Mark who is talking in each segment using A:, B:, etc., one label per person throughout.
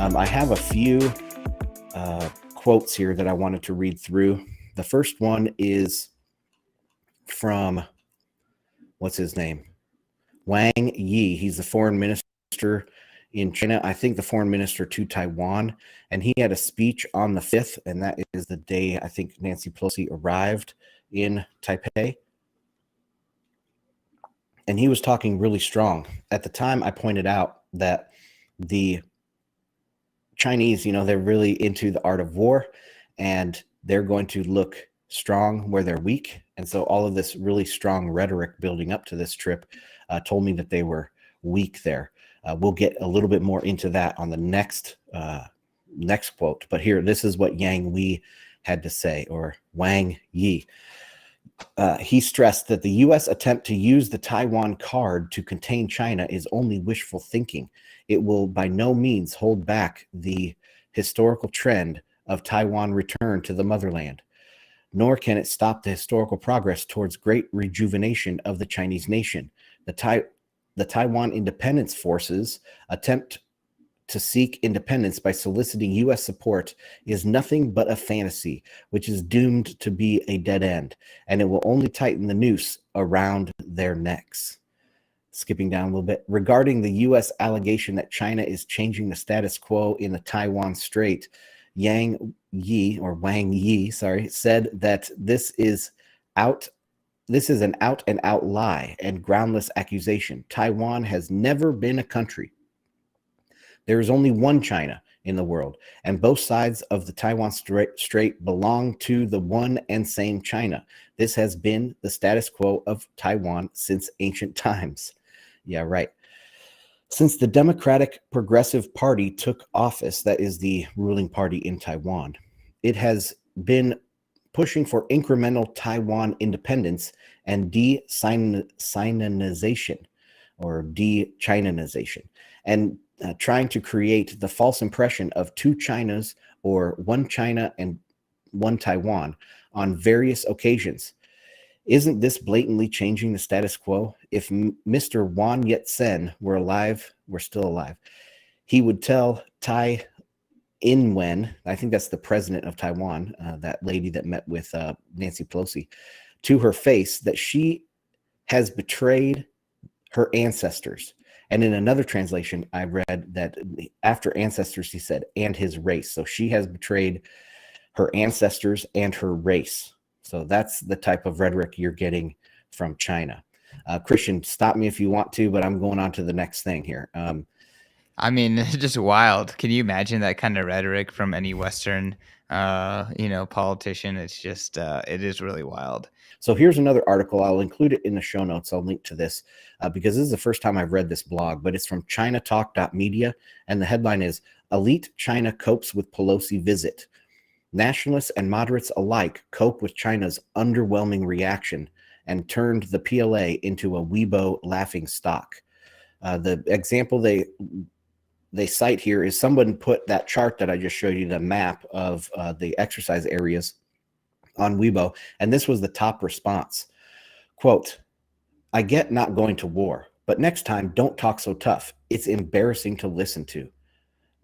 A: I have a few quotes here that I wanted to read through. The first one is from, what's his name? Wang Yi. He's the foreign minister in China. I think the foreign minister to Taiwan. And he had a speech on the 5th, and that is the day I think Nancy Pelosi arrived in Taipei. And he was talking really strong. At the time, I pointed out that the Chinese, they're really into the art of war, and they're going to look strong where they're weak. And so all of this really strong rhetoric building up to this trip told me that they were weak there. We'll get a little bit more into that on the next quote. But here, this is what Yang Wei had to say, or Wang Yi. He stressed that the U.S. attempt to use the Taiwan card to contain China is only wishful thinking. It will by no means hold back the historical trend of Taiwan return to the motherland, nor can it stop the historical progress towards great rejuvenation of the Chinese nation. The Taiwan independence forces attempt to seek independence by soliciting U.S. support is nothing but a fantasy, which is doomed to be a dead end, and it will only tighten the noose around their necks. Skipping down a little bit, regarding the U.S. allegation that China is changing the status quo in the Taiwan Strait, Wang Yi, said that this is an out-and-out lie and groundless accusation. Taiwan has never been a country. There is only one China in the world, and both sides of the Taiwan Strait belong to the one and same China. This has been the status quo of Taiwan since ancient times. Yeah, right. Since the Democratic Progressive Party took office, that is the ruling party in Taiwan, it has been pushing for incremental Taiwan independence and de-Sinanization, or de-Chinanization, and trying to create the false impression of two Chinas, or one China and one Taiwan, on various occasions. Isn't this blatantly changing the status quo? If Mr. Won Yat-sen were still alive, he would tell Tai Ing-wen, I think that's the president of Taiwan, that lady that met with Nancy Pelosi, to her face that she has betrayed her ancestors. And in another translation, I read that after ancestors, he said, and his race. So she has betrayed her ancestors and her race. So that's the type of rhetoric you're getting from China. Christian, stop me if you want to, but I'm going on to the next thing here.
B: I mean, it's just wild. Can you imagine that kind of rhetoric from any Western, politician? It's just, it is really wild.
A: So here's another article. I'll include it in the show notes. I'll link to this because this is the first time I've read this blog, but it's from ChinaTalk.media, and the headline is Elite China Copes with Pelosi Visit. Nationalists and moderates alike cope with China's underwhelming reaction and turned the PLA into a Weibo laughing stock. The example they cite here is someone put that chart that I just showed you, the map of the exercise areas on Weibo, and this was the top response. Quote, I get not going to war, but next time don't talk so tough. It's embarrassing to listen to.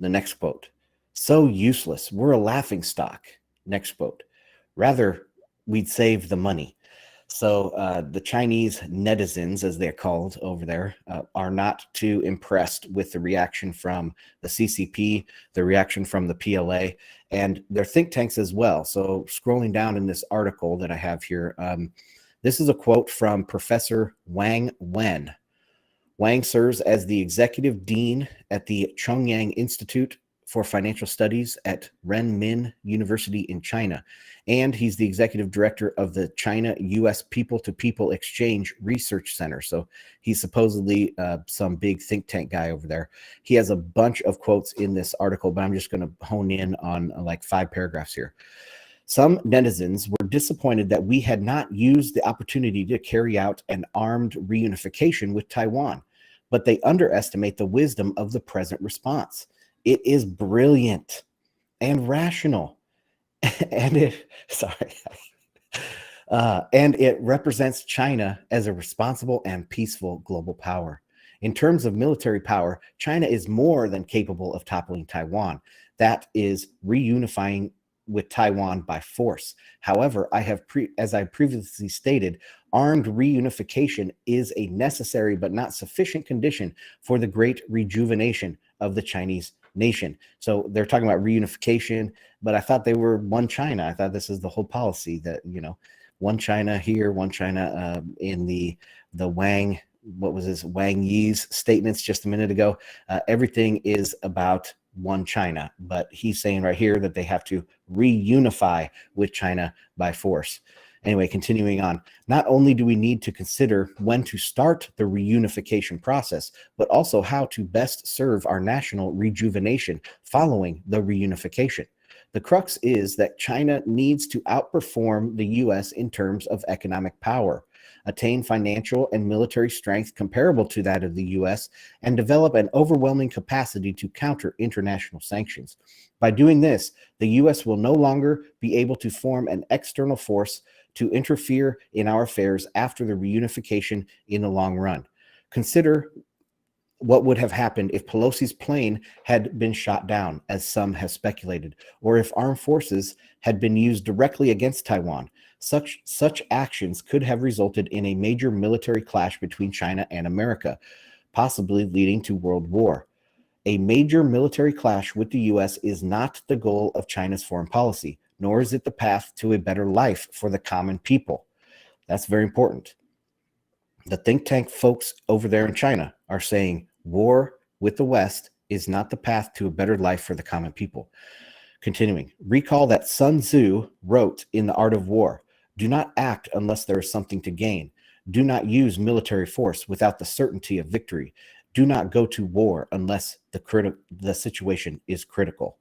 A: The next quote, so useless. We're a laughing stock. Next quote, rather we'd save the money. So the Chinese netizens, as they're called over there, are not too impressed with the reaction from the CCP, the reaction from the PLA, and their think tanks as well. So scrolling down in this article that I have here, this is a quote from Professor Wang Wen. Wang serves as the executive dean at the Chongyang Institute for Financial Studies at Renmin University in China, and he's the executive director of the China-U.S. People-to-People Exchange Research Center. So he's supposedly some big think tank guy over there. He has a bunch of quotes in this article, but I'm just going to hone in on like 5 paragraphs here. Some netizens were disappointed that we had not used the opportunity to carry out an armed reunification with Taiwan, but they underestimate the wisdom of the present response. It is brilliant and rational, and it represents China as a responsible and peaceful global power. In terms of military power, China is more than capable of toppling Taiwan. That is reunifying with Taiwan by force. However, as I previously stated, armed reunification is a necessary but not sufficient condition for the great rejuvenation of the Chinese nation. So they're talking about reunification, but I thought they were one China. I thought this is the whole policy that, one China here, one China in the Wang, what was this, Wang Yi's statements just a minute ago. Everything is about one China, but he's saying right here that they have to reunify with China by force. Anyway, continuing on, not only do we need to consider when to start the reunification process, but also how to best serve our national rejuvenation following the reunification. The crux is that China needs to outperform the US in terms of economic power, attain financial and military strength comparable to that of the US, and develop an overwhelming capacity to counter international sanctions. By doing this, the US will no longer be able to form an external force to interfere in our affairs after the reunification in the long run. Consider what would have happened if Pelosi's plane had been shot down, as some have speculated, or if armed forces had been used directly against Taiwan. Such actions could have resulted in a major military clash between China and America, possibly leading to world war. A major military clash with the U.S. is not the goal of China's foreign policy, nor is it the path to a better life for the common people. That's very important. The think tank folks over there in China are saying war with the West is not the path to a better life for the common people. Continuing, recall that Sun Tzu wrote in The Art of War, do not act unless there is something to gain. Do not use military force without the certainty of victory. Do not go to war unless the situation is critical.